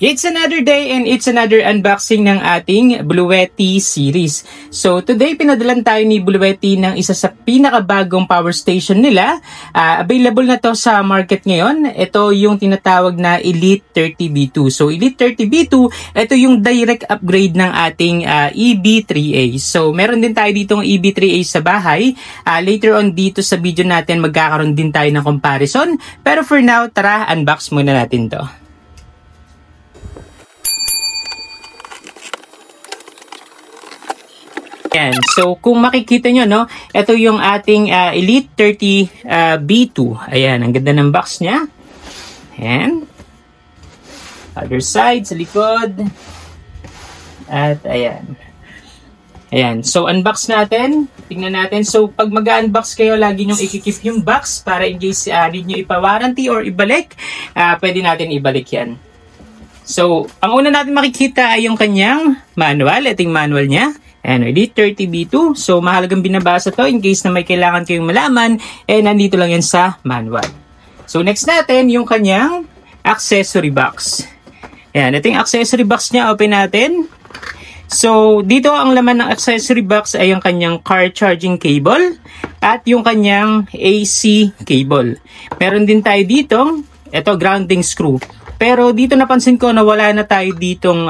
It's another day and it's another unboxing ng ating Bluetti series. So today pinadalan tayo ni Bluetti ng isa sa pinakabagong power station nila. Available na to sa market ngayon. Ito yung tinatawag na Elite 30B2. So Elite 30B2, ito yung direct upgrade ng ating EB3A. So meron din tayo ditong EB3A sa bahay. Later on dito sa video natin magkakaroon din tayo ng comparison. Pero for now, tara unbox muna natin to. Yan. So, kung makikita nyo, no, ito yung ating Elite 30B2. Ayan, ang ganda ng box niya. Ayan. Other side, sa likod. At, ayan. Ayan. So, unbox natin. Tingnan natin. So, pag mag-unbox kayo, lagi nyong ikikip yung box para in case need nyo ipa-warranty or ibalik, pwede natin ibalik yan. So, ang una natin makikita ay yung kanyang manual. Ito yung manual niya. And Elite 30B2. So, mahalagang binabasa to in case na may kailangan kayong malaman. Nandito lang yan sa manual. So, next natin, yung kanyang accessory box. Ayan, ito yung accessory box niya. Open natin. So, dito ang laman ng accessory box ay yung kanyang car charging cable at yung kanyang AC cable. Meron din tayo dito, ito grounding screw. Pero dito napansin ko na wala na tayo ditong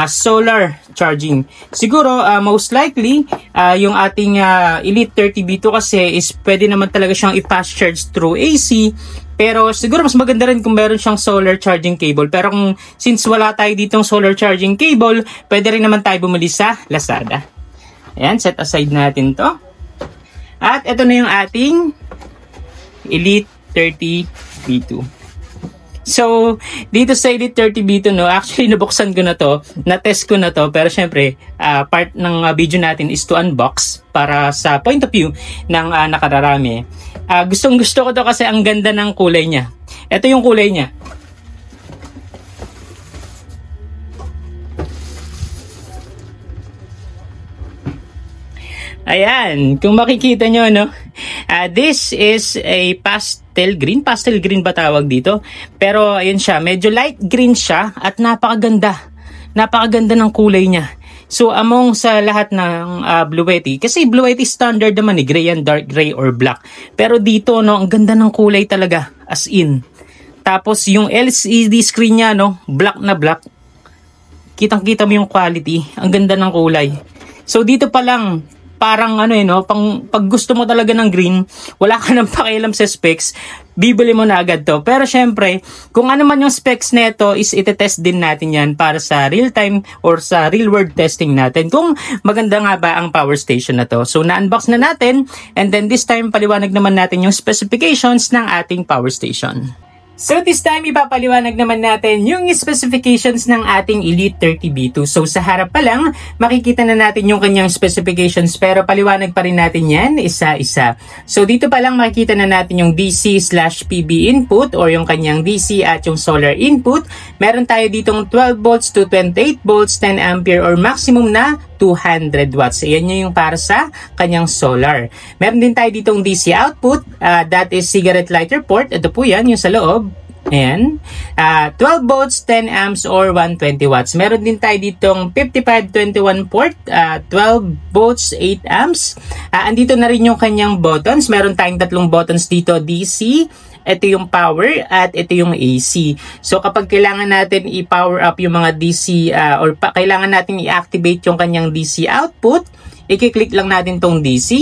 solar charging. Siguro most likely yung ating Elite 30B2 kasi is pwede naman talaga siyang i-fast charge through AC. Pero siguro mas maganda rin kung meron siyang solar charging cable. Pero kung since wala tayo ditong solar charging cable, pwede rin naman tayo bumili sa Lazada. Ayan, set aside natin to. At ito na yung ating Elite 30B2. So, dito sa Elite 30B2, no, actually nabuksan ko na to, na-test ko na to, pero syempre, part ng video natin is to unbox para sa point of view ng nakararami. Gustong-gusto ko to kasi ang ganda ng kulay niya. Ito yung kulay niya. Ayan, kung makikita nyo, no, this is a pastel green ba tawag dito? Pero ayun siya, medyo light green siya at napakaganda ng kulay niya. So among sa lahat ng Bluetti, kasi Bluetti standard naman gray and dark gray or black. Pero dito, no, ang ganda ng kulay talaga, as in. Tapos yung LCD screen niya, no, black na black. Kitang-kita mo yung quality, ang ganda ng kulay. So dito pa lang, parang pag gusto mo talaga ng green, wala ka nang pakialam sa specs, bibili mo na agad to. Pero syempre, kung ano man yung specs nito is itetest din natin yan para sa real time or sa real world testing natin kung maganda nga ba ang power station na to. So na-unbox na natin and then this time paliwanag naman natin yung specifications ng ating power station. So this time, ipapaliwanag naman natin yung specifications ng ating Elite 30B2. So sa harap pa lang, makikita na natin yung kanyang specifications pero paliwanag pa rin natin yan isa-isa. So dito pa lang makikita na natin yung DC/PB input or yung kanyang DC at yung solar input. Meron tayo ditong 12 volts to 28 volts, 10 ampere or maximum na 200 watts. Ayan yung para sa kanyang solar. Meron din tayo ditong DC output. That is cigarette lighter port. Ito po yan, yung sa loob. Ayan. 12 volts, 10 amps or 120 watts. Meron din tayo ditong 5521 port. 12 volts, 8 amps. Andito na rin yung kanyang buttons. Meron tayong tatlong buttons dito. DC, ito yung power at ito yung AC. So kapag kailangan natin i-power up yung mga DC or kailangan natin i-activate yung kanyang DC output, i-click lang natin tong DC.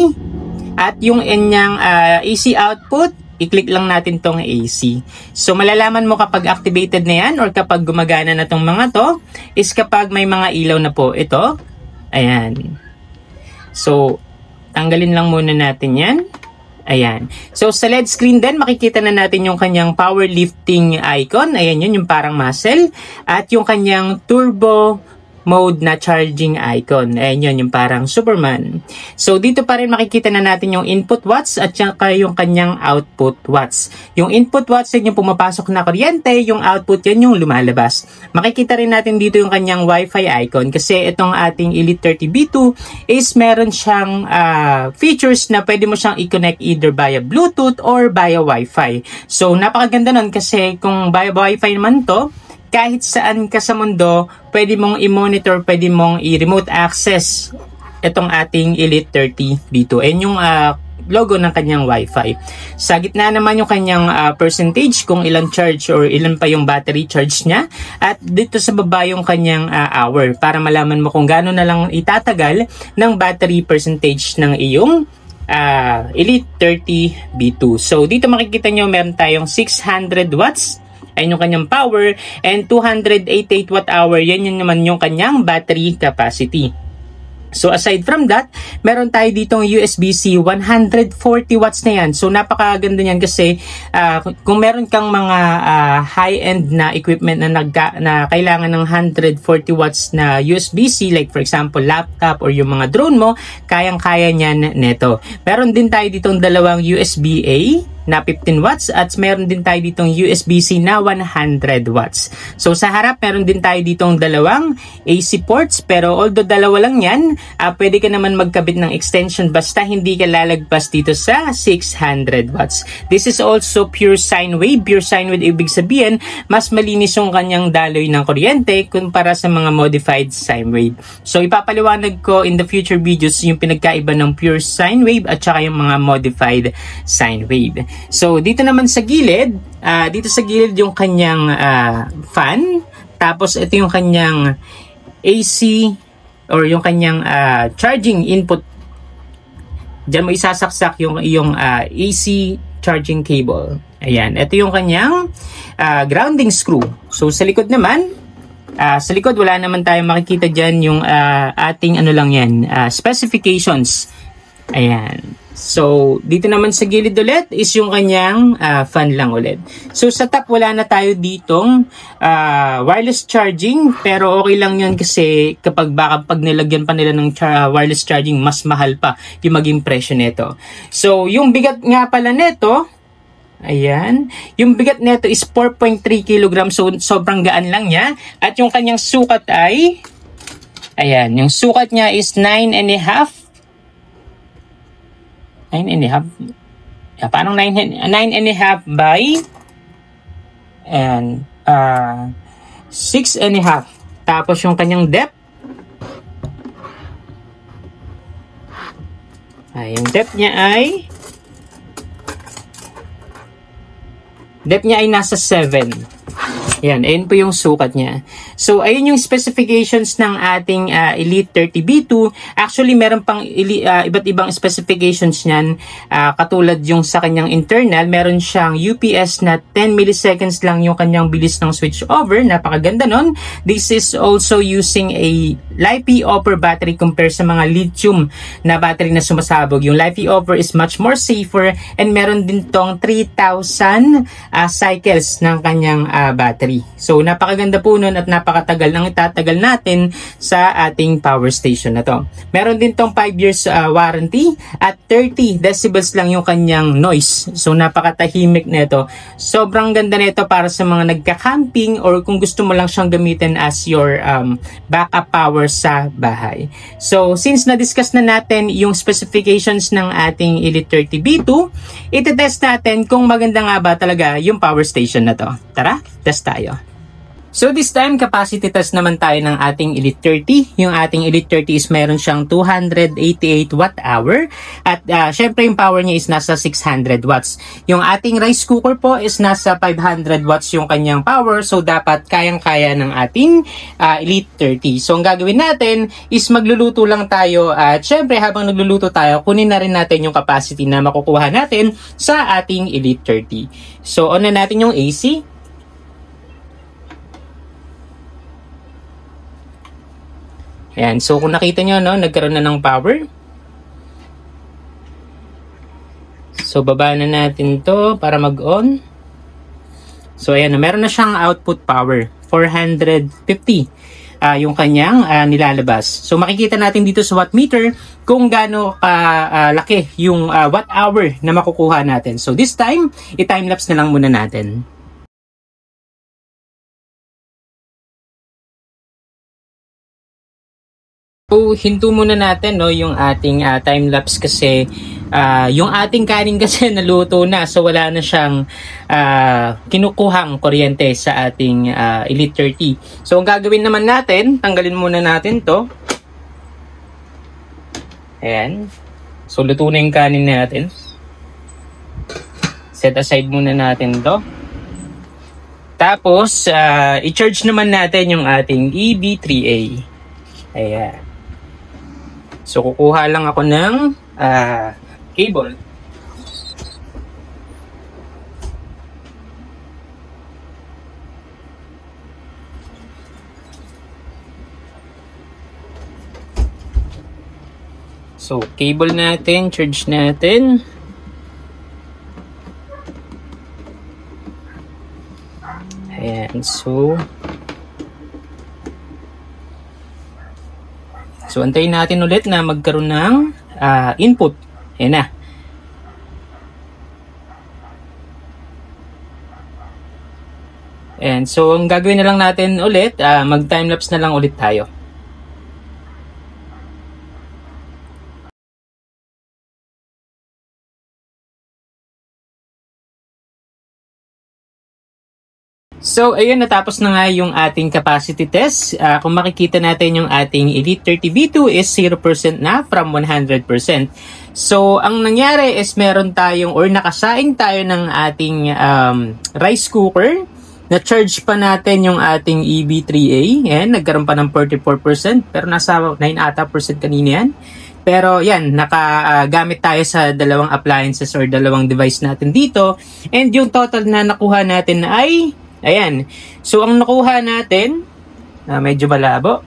At yung kanyang AC output, i-click lang natin tong AC. So malalaman mo kapag activated na yan or kapag gumagana na tong mga to is kapag may mga ilaw na po. Ito, ayan. So tanggalin lang muna natin yan. Ayan. So, sa LED screen din, makikita na natin yung kanyang power lifting icon. Ayan yun, yung parang muscle. At yung kanyang turbo mode na charging icon. Ayan yun, yung parang Superman. So, dito pa rin makikita na natin yung input watts at saka yung kanyang output watts. Yung input watts yun yung pumapasok na kuryente, yung output yan yung lumalabas. Makikita rin natin dito yung kanyang Wi-Fi icon kasi itong ating Elite 30B2 is meron siyang features na pwede mo siyang i-connect either via Bluetooth or via Wi-Fi. So, napakaganda nun kasi kung via Wi-Fi naman to, kahit saan ka sa mundo, pwede mong i-monitor, pwede mong i-remote access itong ating Elite 30 B2. And yung logo ng kanyang Wi-Fi. Sa gitna naman yung kanyang percentage kung ilang charge or ilan pa yung battery charge niya. At dito sa baba yung kanyang hour para malaman mo kung gaano na lang itatagal ng battery percentage ng iyong Elite 30 B2. So dito makikita nyo meron tayong 600 watts. Ayun yung kanyang power and 288 watt hour. Yan yun naman yung kanyang battery capacity. So aside from that, meron tayo ditong USB-C 140 watts na yan. So napakaganda niyan kasi kung meron kang mga high-end na equipment na kailangan ng 140 watts na USB-C, like for example laptop or yung mga drone mo, kayang-kaya niyan neto. Meron din tayo ditong dalawang USB-A na 15 watts at meron din tayo ditong USB-C na 100 watts. So sa harap meron din tayo ditong dalawang AC ports, pero although dalawa lang yan, pwede ka naman magkabit ng extension basta hindi ka lalagpas dito sa 600 watts. This is also pure sine wave. Pure sine wave ibig sabihin mas malinis yung kanyang daloy ng kuryente kumpara sa mga modified sine wave. So ipapaliwanag ko in the future videos yung pinagkaiba ng pure sine wave at saka yung mga modified sine wave. So, dito naman sa gilid, yung kanyang fan. Tapos, ito yung kanyang AC or yung kanyang charging input. Diyan mo isasaksak yung AC charging cable. Ayan, ito yung kanyang grounding screw. So, sa likod naman, wala naman tayong makikita dyan yung ating specifications. Ayan. So, dito naman sa gilid ulit is yung kanyang fan lang ulit. So, sa top wala na tayo ditong wireless charging, pero okay lang yun kasi kapag pag nilagyan pa nila ng wireless charging, mas mahal pa yung maging presyo nito. So, yung bigat nga pala nito, ayan, yung bigat nito is 4.3 kg, so sobrang gaan lang niya. At yung kanyang sukat ay, ayan, yung sukat niya is 9.5. 9.5. Parang 9.5 by and 6.5. Tapos yung kanyang depth. Yung depth niya ay nasa 7. Yan, ayun po yung sukat niya. So, ayun yung specifications ng ating Elite 30 B2. Actually, meron pang iba't ibang specifications niyan. Katulad yung sa kanyang internal, meron siyang UPS na 10 milliseconds lang yung kanyang bilis ng switch over. Napakaganda nun. This is also using a LiPo battery compared sa mga lithium na battery na sumasabog. Yung LiPo is much more safer and meron din tong 3,000 cycles ng kanyang battery. So, napakaganda po nun at napakatagal nang itatagal natin sa ating power station na to. Meron din tong 5 years warranty at 30 decibels lang yung kanyang noise. So, napakatahimik nito. Sobrang ganda nito para sa mga nagka-camping or kung gusto mo lang siyang gamitin as your backup power sa bahay. So, since na-discuss na natin yung specifications ng ating Elite 30 B2, iti-test natin kung maganda nga ba talaga yung power station na to. Tara, test tayo. So this time, capacity test naman tayo ng ating Elite 30. Yung ating Elite 30 is meron siyang 288 watt hour. At syempre yung power niya is nasa 600 watts. Yung ating rice cooker po is nasa 500 watts yung kanyang power. So dapat kayang-kaya ng ating Elite 30. So ang gagawin natin is magluluto lang tayo. At syempre habang nagluluto tayo, kunin na rin natin yung capacity na makukuha natin sa ating Elite 30. So on na natin yung AC. Ayan, so kung nakita nyo, no, nagkaroon na ng power. So, baba na natin to para mag-on. So, ayan, meron na siyang output power. 450 yung kanyang nilalabas. So, makikita natin dito sa watt meter kung gaano laki yung watt hour na makukuha natin. So, this time, i-timelapse na lang muna natin. So, hinto muna natin no, yung ating time-lapse kasi Yung ating kanin kasi naluto na, so wala na siyang kinukuhang kuryente sa ating Elite 30. So ang gagawin naman natin, tanggalin muna natin to. Ayan. So luto na yung kanin natin. Set aside muna natin to. Tapos, i-charge naman natin yung ating EB3A. Ayan. So, kukuha lang ako ng cable. So, cable natin, charge natin. Ayan, so antayin natin ulit na magkaroon ng input. Ayan na. Ayan, so ang gagawin na lang natin ulit, mag-timelapse na lang ulit tayo. So, ayun, natapos na nga yung ating capacity test. Kung makikita natin yung ating Elite 30 V2 is 0% na from 100%. So, ang nangyari is meron tayong or nakasaing tayo ng ating rice cooker. Na-charge pa natin yung ating EB3A. Yan, nagkaroon pa ng 44%. Pero nasa 9% kanina yan. Pero yan, nakagamit tayo sa dalawang appliances or dalawang device natin dito. And yung total na nakuha natin ay ayan. So, ang nakuha natin, medyo malabo.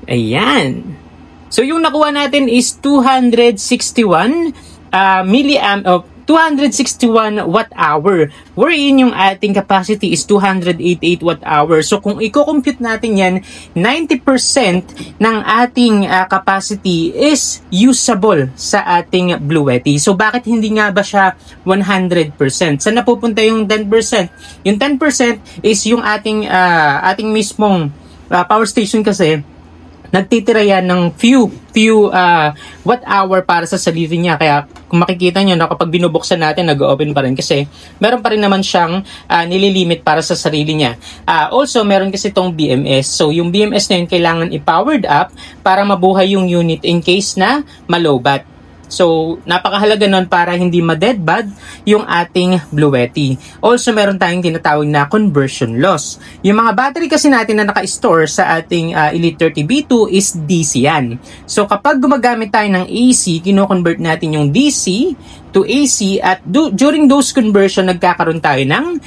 Ayan. So, yung nakuha natin is 261 261 watt-hour. Wherein yung ating capacity is 288 watt-hour. So, kung i-compute natin yan, 90% ng ating capacity is usable sa ating Bluetti. So, bakit hindi nga ba siya 100%? Saan napupunta yung 10%? Yung 10% is yung ating mismong power station kasi nagtitira yan ng few watt-hour para sa sarili niya. Kaya kung makikita nyo na kapag binubuksan natin, nag-open pa rin kasi meron pa rin naman siyang nililimit para sa sarili niya. Also, meron kasi itong BMS. So, yung BMS na yun kailangan i-powered up para mabuhay yung unit in case na malobat. So, napakahalaga nun para hindi ma-deadbad yung ating Bluetti. Also, meron tayong tinatawag na conversion loss. Yung mga battery kasi natin na naka-store sa ating Elite 30 V2 is DC yan. So, kapag gumagamit tayo ng AC, kino-convert natin yung DC to AC at during those conversion, nagkakaroon tayo ng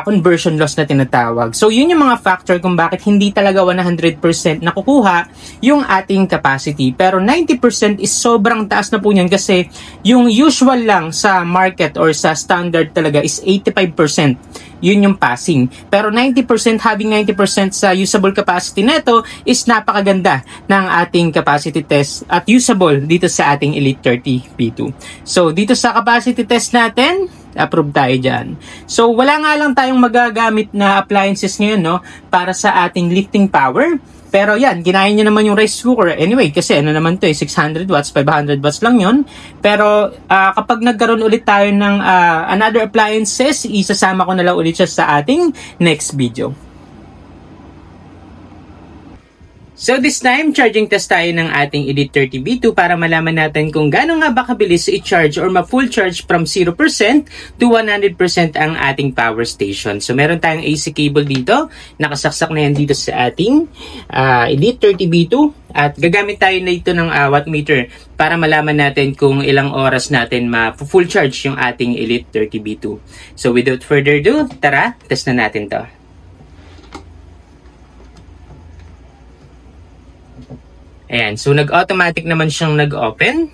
conversion loss na tinatawag. So, yun yung mga factor kung bakit hindi talaga 100% nakukuha yung ating capacity. Pero 90% is sobrang taas na po niyan kasi yung usual lang sa market or sa standard talaga is 85%. Yun yung passing. Pero 90%, having 90% sa usable capacity neto is napakaganda ng ating capacity test at usable dito sa ating Elite 30 V2. So, dito sa capacity test natin, approve tayo dyan. So, wala nga lang tayong magagamit na appliances ngayon, no, para sa ating lifting power. Pero yan, ginaya nyo naman yung rice cooker. Anyway, kasi ano naman to 600 watts, 500 watts lang yun. Pero kapag nagkaroon ulit tayo ng another appliances, isasama ko na lang ulit siya sa ating next video. So this time, charging test tayo ng ating Elite 30 V2 para malaman natin kung gaano nga ba kabilis i-charge or ma-full charge from 0% to 100% ang ating power station. So meron tayong AC cable dito, nakasaksak na yan dito sa ating Elite 30 V2 at gagamit tayo na ito ng wattmeter para malaman natin kung ilang oras natin ma-full charge yung ating Elite 30 V2. So without further ado, tara, test na natin to. Ayan, so nag-automatic naman siyang nag-open.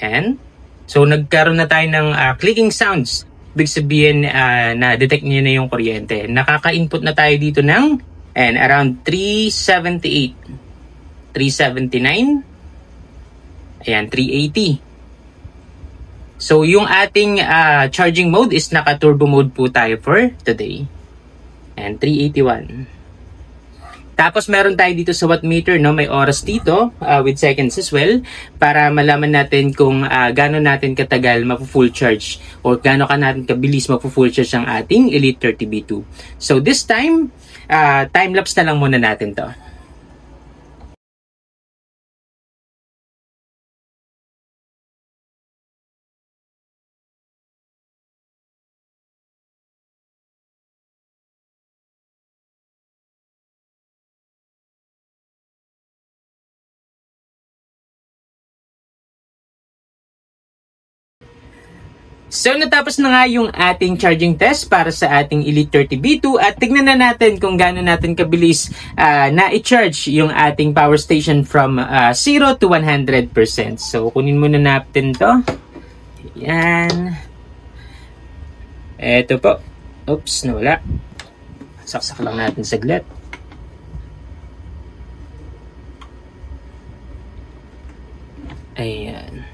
Ayan. So nagkaroon na tayo ng clicking sounds. Ibig sabihin na-detect niya na yung kuryente. Nakaka-input na tayo dito ng around 378, 379, ayan, 380. So yung ating charging mode is naka-turbo mode po tayo for today. And 381. Tapos meron tayo dito sa watt meter, no? May oras dito with seconds as well para malaman natin kung gaano natin katagal mapu-full charge or gaano natin kabilis mapu-full charge ang ating Elite 30B2. So this time, time lapse na lang muna natin to. So natapos na nga yung ating charging test para sa ating Elite 30B2 at tignan na natin kung gaano natin kabilis na i-charge yung ating power station from 0 to 100%. So kunin muna natin to. Yan. Eto po. Oops, nawala. Saksak lang natin saglit. Ayan.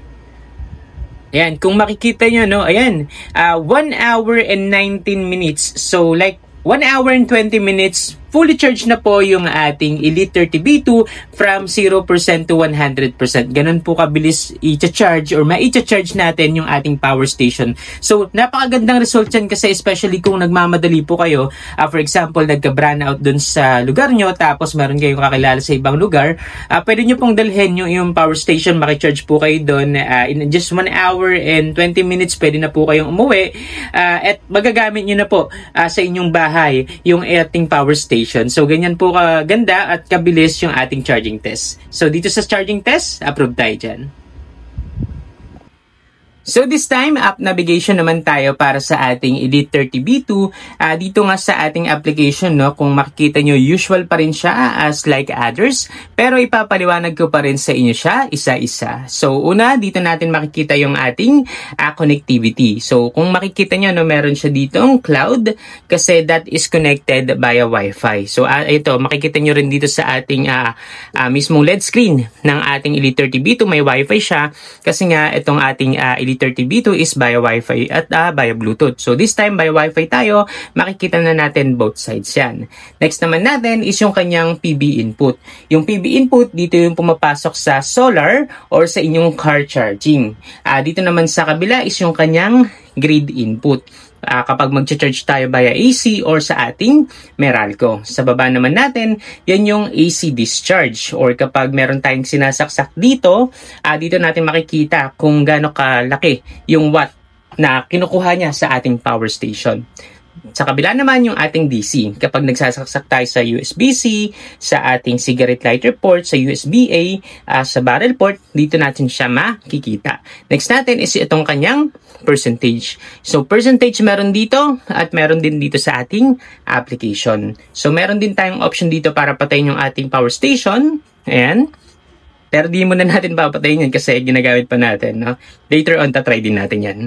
Ayan, kung makikita nyo, no, ayan, 1 hour and 19 minutes. So, like, 1 hour and 20 minutes, fully charged na po yung ating Elite 30B2 from 0% to 100%. Ganun po kabilis i-charge or ma-i-charge natin yung ating power station. So, napakagandang result yan kasi especially kung nagmamadali po kayo. For example, nagka-brownout dun sa lugar nyo tapos meron kayong kakilala sa ibang lugar. Pwede nyo pong dalhin yung power station, makicharge po kayo dun. In just 1 hour and 20 minutes, pwede na po kayong umuwi. At magagamit nyo na po sa inyong bahay yung ating power station. So, ganyan po kaganda at kabilis yung ating charging test. So, dito sa charging test, approve tayo dyan. So this time, app navigation naman tayo para sa ating Elite 30B2. Dito nga sa ating application, no, kung makikita nyo, usual pa rin siya as like others. Pero ipapaliwanag ko pa rin sa inyo siya isa-isa. So una, dito natin makikita yung ating connectivity. So kung makikita nyo, no, meron siya ditong cloud kasi that is connected via Wi-Fi. So ito, makikita nyo rin dito sa ating mismong LED screen ng ating Elite 30B2. May Wi-Fi siya kasi nga itong ating Elite 30B2 is via Wi-Fi at via Bluetooth. So this time, via Wi-Fi tayo, makikita na natin both sides yan. Next naman natin is yung kanyang PB input. Yung PB input, dito yung pumapasok sa solar or sa inyong car charging. Dito naman sa kabila is yung kanyang grid input. Kapag mag-charge tayo via AC or sa ating Meralco. Sa baba naman natin, yan yung AC discharge or kapag meron tayong sinasaksak dito, dito natin makikita kung gaano kalaki yung watt na kinukuha niya sa ating power station. Sa kabila naman yung ating DC. Kapag nagsasaksak tayo sa USB-C, sa ating cigarette lighter port, sa USB-A, sa barrel port, dito natin siya makikita. Next natin is itong kanyang percentage. So percentage meron dito at meron din dito sa ating application. So meron din tayong option dito para patayin yung ating power station. Ayan. Pero di muna natin papatayin yan kasi ginagamit pa natin. No? Later on, tatry din natin yan.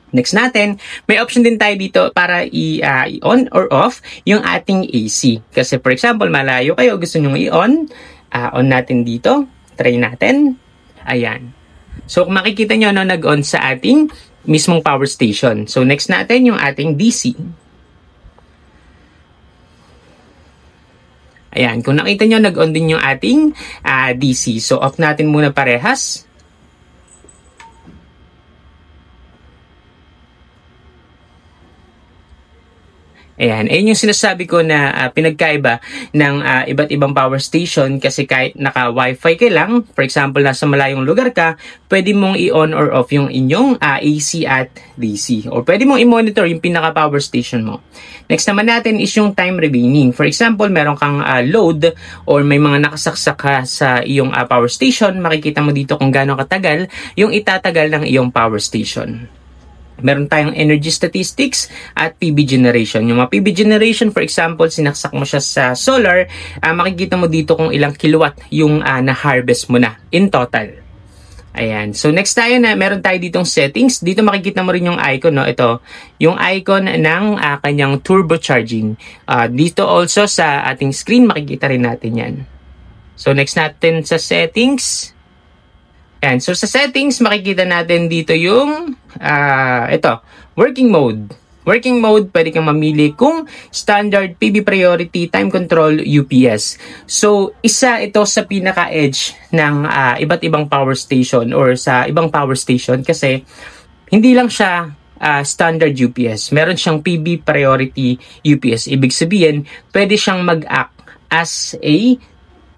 Next natin, may option din tayo dito para i-on or off yung ating AC. Kasi for example, malayo kayo, gusto nyo i-on. On natin dito. Try natin. Ayan. So kung makikita nyo, no, nag-on sa ating mismong power station. So next natin yung ating DC. Ayan. Kung nakita nyo, nag-on din yung ating DC. So off natin muna parehas. Ayan, ayun yung sinasabi ko na pinagkaiba ng iba't ibang power station kasi kahit naka-Wi-Fi ka lang, for example, nasa malayong lugar ka, pwede mong i-on or off yung inyong AC at DC. Or pwede mong i-monitor yung pinaka-power station mo. Next naman natin is yung time remaining. For example, meron kang load or may mga nakasaksak ka sa iyong power station, makikita mo dito kung gaano katagal yung itatagal ng iyong power station. Meron tayong energy statistics at PV generation. Yung mga PV generation, for example, sinaksak mo siya sa solar, makikita mo dito kung ilang kilowatt yung na-harvest mo na in total. Ayan. So, next tayo na meron tayo ditong settings. Dito makikita mo rin yung icon, no? Ito, yung icon ng kanyang turbocharging. Dito also sa ating screen, makikita rin natin yan. So, next natin sa settings. Ayan. So, sa settings, makikita natin dito yung ito, working mode. Working mode, pwede kang mamili kung standard, PV priority, time control, UPS. So, isa ito sa pinaka-edge ng iba't ibang power station or sa ibang power station kasi hindi lang siya standard UPS. Meron siyang PV priority UPS. Ibig sabihin, pwede siyang mag-act as a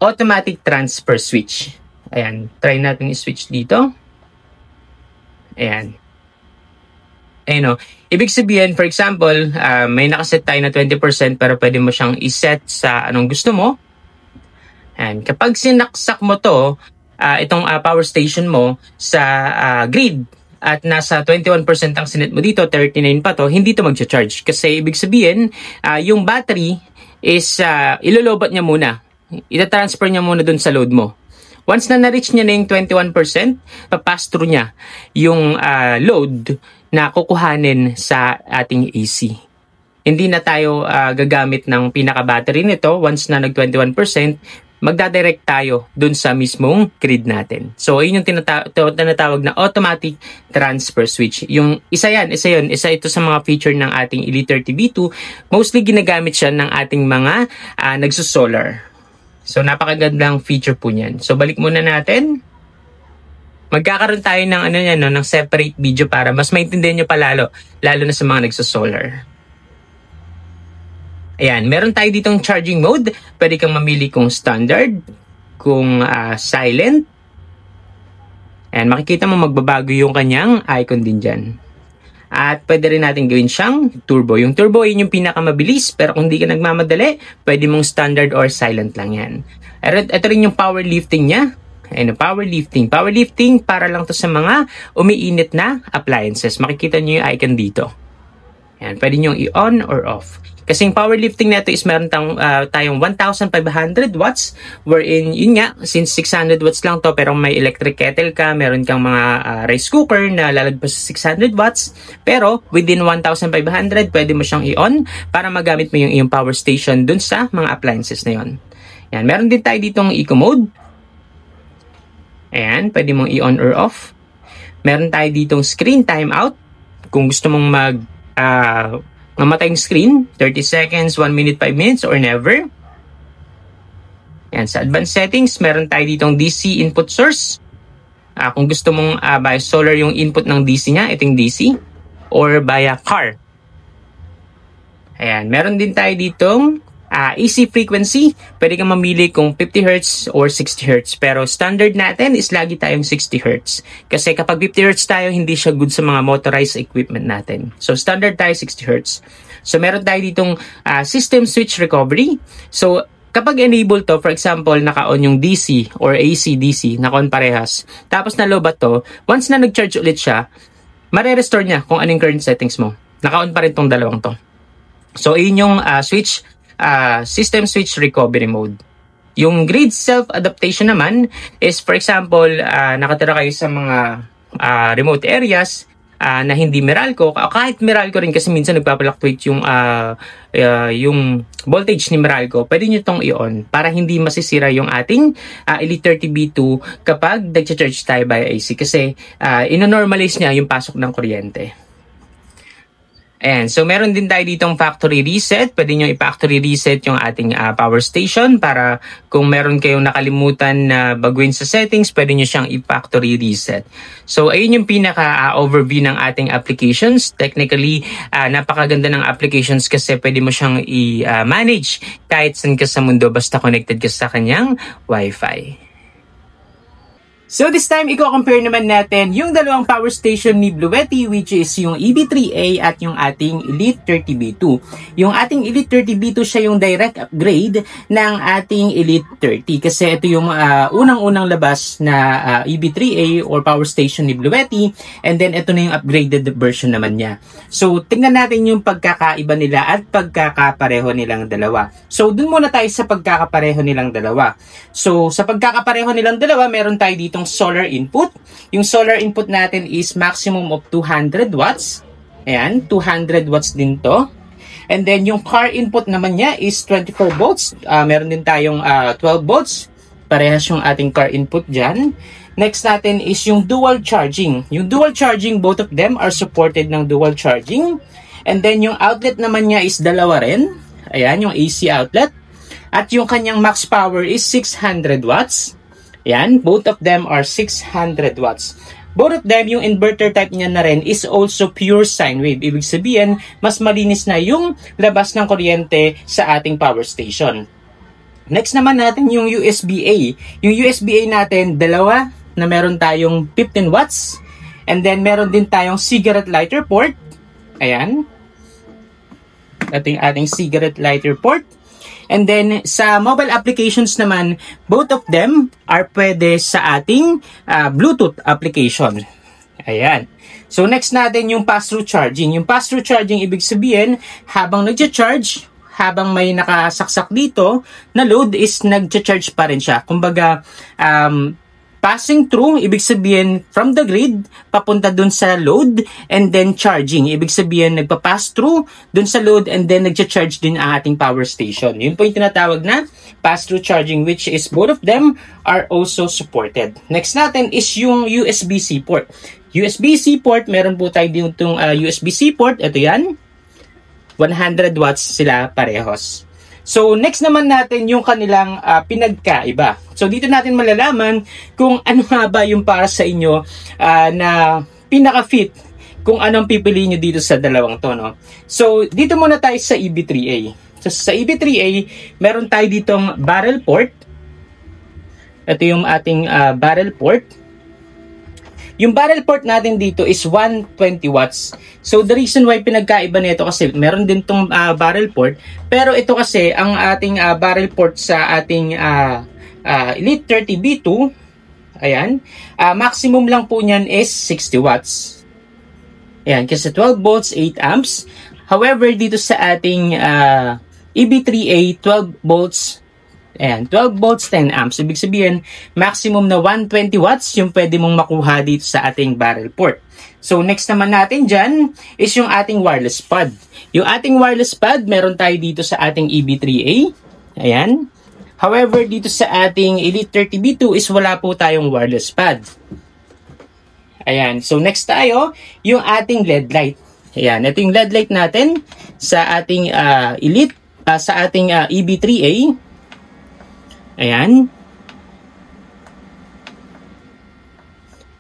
automatic transfer switch. Ayan, try natin i-switch dito. Ayan. Ayun o. Ibig sabihin, for example, may nakaset tayo na 20% pero pwede mo siyang iset sa anong gusto mo. And kapag sinaksak mo to, itong power station mo sa grid at nasa 21% ang sinet mo dito, 39 pa to, hindi to mag-charge. Kasi ibig sabihin, yung battery is ilolobat niya muna. Ita-transfer niya muna dun sa load mo. Once na na-reach niya na yung 21%, papass through niya yung load na kukuhanin sa ating AC. Hindi na tayo gagamit ng pinaka-battery nito. Once na nag-21%, magdadirect tayo dun sa mismong grid natin. So, yun yung tinatawag na automatic transfer switch. Yung isa ito sa mga feature ng ating Elite 30B2. Mostly ginagamit siya ng ating mga nagsusolar. So, napakagandang feature po niyan. So, balik muna natin. Magkakaroon tayo ng ng separate video para mas maintindihan nyo pa lalo na sa mga nagsosolar. Ayan, meron tayo ditong charging mode. Pwede kang mamili kung standard, kung silent. Ayan, makikita mo magbabago yung kanyang icon din dyan. At pwede rin natin gawin siyang turbo. Yung turbo yun yung pinakamabilis, pero kung di ka nagmamadali, pwede mong standard or silent lang yan. Ito rin yung power lifting niya. Ayan, power lifting. Power lifting para lang to sa mga umiinit na appliances. Makikita nyo yung icon dito. Ayan, pwede nyo i-on or off. Kasi yung power lifting nito is meron tayong 1,500 watts wherein yun nga, since 600 watts lang to pero may electric kettle ka, meron kang mga rice cooker na lalagpas sa 600 watts pero within 1,500 pwede mo siyang i-on para magamit mo yung iyong power station dun sa mga appliances na yun. Ayan, meron din tayo ditong eco mode. Ayan, pwede mong i-on or off. Meron tayo ditong screen timeout. Kung gusto mong mamatay yung screen, 30 seconds, 1 minute, 5 minutes, or never. Ayan, sa advanced settings, meron tayo ditong DC input source. Kung gusto mong via solar yung input ng DC niya, ito yung DC, or via car. Ayan, meron din tayo ditong AC frequency, pwede kang mamili kung 50 Hz or 60 Hz. Pero standard natin is lagi tayong 60 Hz. Kasi kapag 50 Hz tayo, hindi siya good sa mga motorized equipment natin. So standard tayo 60 Hz. So meron tayo ditong system switch recovery. So kapag enable to, for example, naka-on yung DC or AC-DC, naka-on parehas, tapos na-lobat to, once na nag-charge ulit siya, mare-restore niya kung anong current settings mo. Naka-on pa rin tong dalawang to. So yun yung system switch recovery mode. Yung grid self-adaptation naman is, for example, nakatira kayo sa mga remote areas na hindi Meralco, kahit Meralco rin kasi minsan nagpapalactuate yung voltage ni Meralco, pwede nyo itong i-on para hindi masisira yung ating Elite 30B2 kapag nag-charge tayo by AC kasi ino-normalize niya yung pasok ng kuryente. Ayan, so meron din tayo ditong factory reset. Pwede nyo i-factory reset yung ating power station para kung meron kayong nakalimutan na baguhin sa settings, pwede nyo siyang i-factory reset. So ayun yung pinaka-overview ng ating applications. Technically, napakaganda ng applications kasi pwede mo siyang i-manage kahit saan ka sa mundo basta connected ka sa kanyang Wi-Fi. So this time, i-compare naman natin yung dalawang power station ni Bluetti, which is yung EB3A at yung ating Elite 30B2. Yung ating Elite 30B2 siya yung direct upgrade ng ating Elite 30 kasi ito yung unang-unang labas na EB3A or power station ni Bluetti, and then ito na yung upgraded version naman niya. So tingnan natin yung pagkakaiba nila at pagkakapareho nilang dalawa. So dun muna tayo sa pagkakapareho nilang dalawa. So sa pagkakapareho nilang dalawa, meron tayo dito solar input. Yung solar input natin is maximum of 200 watts. Ayan, 200 watts din to. And then yung car input naman niya is 24 volts. Meron din tayong 12 volts. Parehas yung ating car input dyan. Next natin is yung dual charging. Yung dual charging, both of them are supported ng dual charging. And then yung outlet naman niya is dalawa rin. Ayan, yung AC outlet. At yung kanyang max power is 600 watts. Ayan, both of them are 600 watts. Both of them, yung inverter type niya na rin is also pure sine wave. Ibig sabihin, mas malinis na yung labas ng kuryente sa ating power station. Next naman natin yung USB-A. Yung USB-A natin, dalawa na meron tayong 15 watts. And then meron din tayong cigarette lighter port. Ayan. Ating cigarette lighter port. And then sa mobile applications naman, both of them are pwede sa ating Bluetooth application. Ayan. So next natin yung pass-through charging. Yung pass-through charging, ibig sabihin, habang nagcha-charge, habang may nakasaksak dito na load is nagcha-charge pa rin siya. Kumbaga, passing through, ibig sabihin from the grid, papunta dun sa load, and then charging. Ibig sabihin, nagpa-pass through dun sa load, and then nagcha-charge din ang ating power station. Yun po yung tinatawag na pass-through charging, which is both of them are also supported. Next natin is yung USB-C port. USB-C port, meron po tayo ditong USB-C port. Ito yan. 100 watts sila parehos. So, next naman natin yung kanilang pinagkaiba. So, dito natin malalaman kung ano nga ba yung para sa inyo na pinaka-fit kung anong pipiliin nyo dito sa dalawang to, no? So, dito muna tayo sa EB3A. So, sa EB3A, meron tayo ditong barrel port. Ito yung ating barrel port. Yung barrel port natin dito is 120 watts. So, the reason why pinagkaiba nito kasi meron din tong barrel port. Pero ito kasi, ang ating barrel port sa ating Elite 30B2, ayan, maximum lang po niyan is 60 watts. Ayan, kasi 12 volts, 8 amps. However, dito sa ating EB3A, 12 volts, ayan, 12 volts, 10 amps. Ibig sabihin, maximum na 120 watts yung pwede mong makuha dito sa ating barrel port. So, next naman natin dyan is yung ating wireless pad. Yung ating wireless pad, meron tayo dito sa ating EB3A. Ayan. However, dito sa ating Elite 30B2 is wala po tayong wireless pad. Ayan. So, next tayo, yung ating LED light. Ayan. Ito yung LED light natin sa ating Elite, sa ating EB3A. Ayan.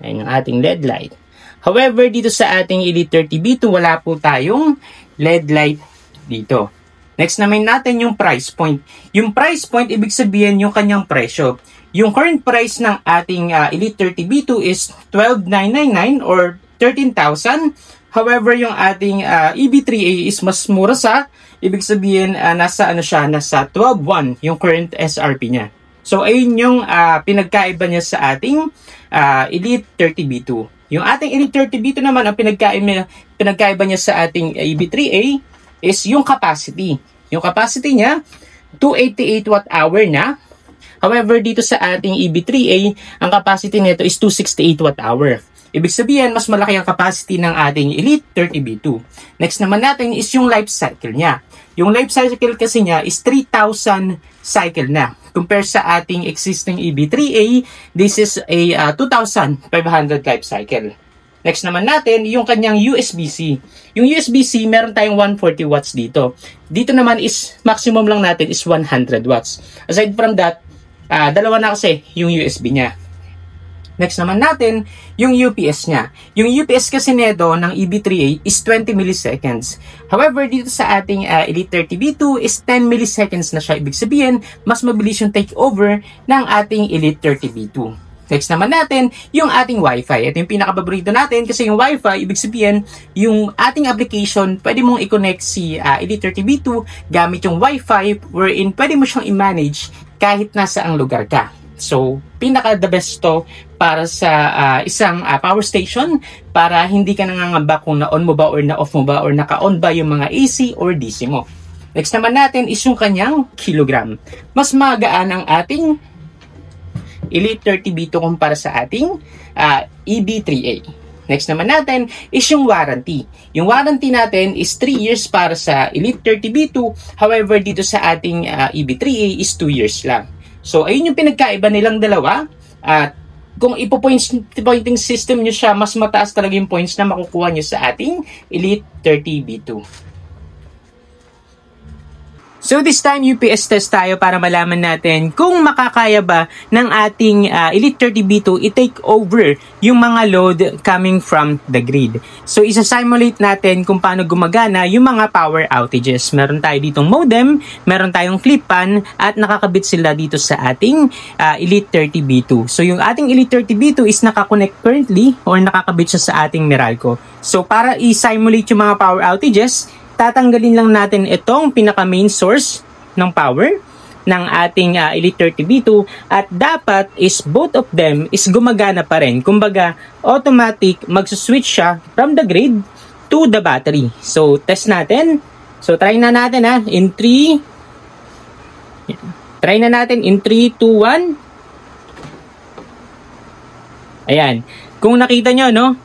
Ayan ang ating LED light. However, dito sa ating Elite 30B2, wala po tayong LED light dito. Next naman natin yung price point. Yung price point, ibig sabihin yung kanyang presyo. Yung current price ng ating Elite 30B2 is 12,999 or 13,000. However, yung ating EB3A is mas mura sa, ibig sabihin nasa 12,100 yung current SRP niya. So, ayun yung pinagkaiba niya sa ating Elite 30B2. Yung ating Elite 30B2 naman, ang pinagkaiba niya sa ating EB3A is yung capacity. Yung capacity niya, 288 watt-hour na. However, dito sa ating EB3A, ang capacity nito is 268 watt-hour. Ibig sabihin, mas malaki ang capacity ng ating Elite 30B2. Next naman natin is yung life cycle niya. Yung life cycle kasi niya is 3,000 cycle na. Compare sa ating existing EB3A, this is a 2,500 life cycle. Next naman natin, yung kanyang USB-C. Yung USB-C, meron tayong 140 watts dito. Dito naman is, maximum lang natin is 100 watts. Aside from that, dalawa na kasi yung USB niya. Next naman natin, yung UPS niya. Yung UPS kasi nito ng EB3A is 20 milliseconds. However, dito sa ating Elite 30B2 is 10 milliseconds na siya. Ibig sabihin, mas mabilis yung takeover ng ating Elite 30B2. Next naman natin, yung ating Wi-Fi. Ito yung pinakapaborito natin kasi yung Wi-Fi, ibig sabihin, yung ating application, pwede mong i-connect si Elite 30B2 gamit yung Wi-Fi wherein pwede mo siyang i-manage kahit nasa ang lugar ka. So, pinaka-the best to para sa isang power station para hindi ka nangangamba kung na-on mo ba or na-off mo ba or naka-on ba yung mga AC or DC mo. Next naman natin is yung kanyang kilogram. Mas magaan ang ating Elite 30B2 kumpara sa ating EB3A. Next naman natin is yung warranty. Yung warranty natin is 3 years para sa Elite 30B2. However, dito sa ating EB3A is 2 years lang. So, ayun yung pinagkaiba nilang dalawa. kung ipo-pointing system nyo siya, mas mataas talaga yung points na makukuha nyo sa ating Elite 30B2. So this time, UPS test tayo para malaman natin kung makakaya ba ng ating Elite 30B2 i-take over yung mga load coming from the grid. So isa-simulate natin kung paano gumagana yung mga power outages. Meron tayo ditong modem, meron tayong flip pan, at nakakabit sila dito sa ating Elite 30B2. So yung ating Elite 30B2 is nakakonect currently or nakakabit siya sa ating Meralco. So para i-simulate yung mga power outages, tatanggalin lang natin itong pinaka main source ng power ng ating Elite 30B2 at dapat is both of them is gumagana pa rin. Kumbaga, automatic magsuswitch siya from the grid to the battery. So, test natin. So, try na natin in 3. Try na natin in 3, 2, 1. Ayan. Kung nakita nyo, no,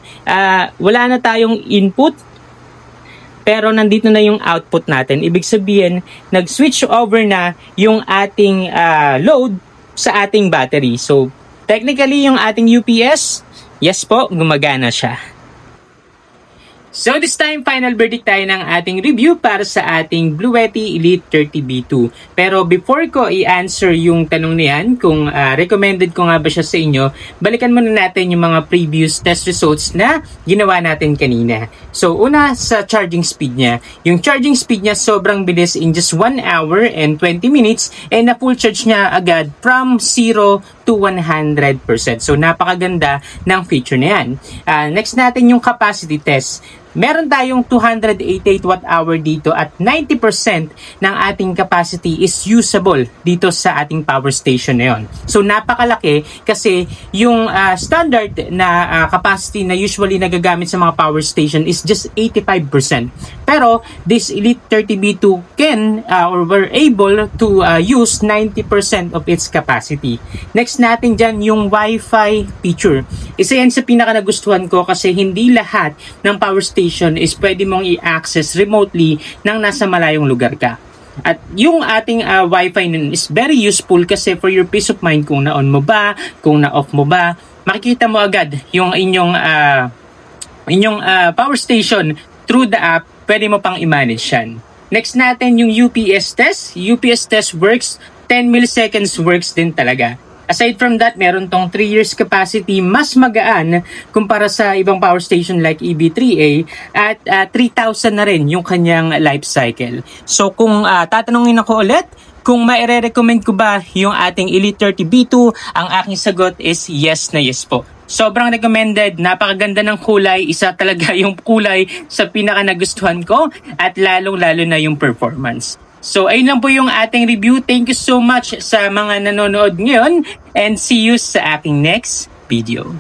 wala na tayong input, pero nandito na yung output natin. Ibig sabihin, nag-switch over na yung ating load sa ating battery. So, technically, yung ating UPS, yes po, gumagana siya. So this time, final verdict tayo ng ating review para sa ating Bluetti Elite 30B2. Pero before ko i-answer yung tanong niyan, kung recommended ko nga ba siya sa inyo, balikan muna natin yung mga previous test results na ginawa natin kanina. So una, sa charging speed niya. Yung charging speed niya sobrang bilis in just 1 hour and 20 minutes and na full charge niya agad from 0 to 100%. So napakaganda ng feature na yan. Next natin yung capacity test. Meron tayong 288 watt-hour dito at 90% ng ating capacity is usable dito sa ating power station na yun. So napakalaki kasi yung standard na capacity na usually nagagamit sa mga power station is just 85%. Pero this Elite 30B2 can or were able to use 90% of its capacity. Next natin dyan yung Wi-Fi feature. Isa yan sa pinaka nagustuhan ko kasi hindi lahat ng power station is pwede mong i-access remotely nang nasa malayong lugar ka. At yung ating Wi-Fi nun is very useful kasi for your peace of mind kung na-on mo ba, kung na-off mo ba, makikita mo agad yung inyong power station through the app, pwede mo pang i-manage yan. Next natin yung UPS test. UPS test works, 10 milliseconds works din talaga. Aside from that, meron tong 3 years capacity, mas magaan kumpara sa ibang power station like EB3A at 3,000 na rin yung kanyang life cycle. So kung tatanungin ako ulit, kung maire-recommend ko ba yung ating Elite 30B2, ang aking sagot is yes na yes po. Sobrang recommended, napakaganda ng kulay, isa talaga yung kulay sa pinaka nagustuhan ko at lalong-lalo na yung performance. So, ayun lang po yung ating review. Thank you so much sa mga nanonood ngayon and see you sa aking next video.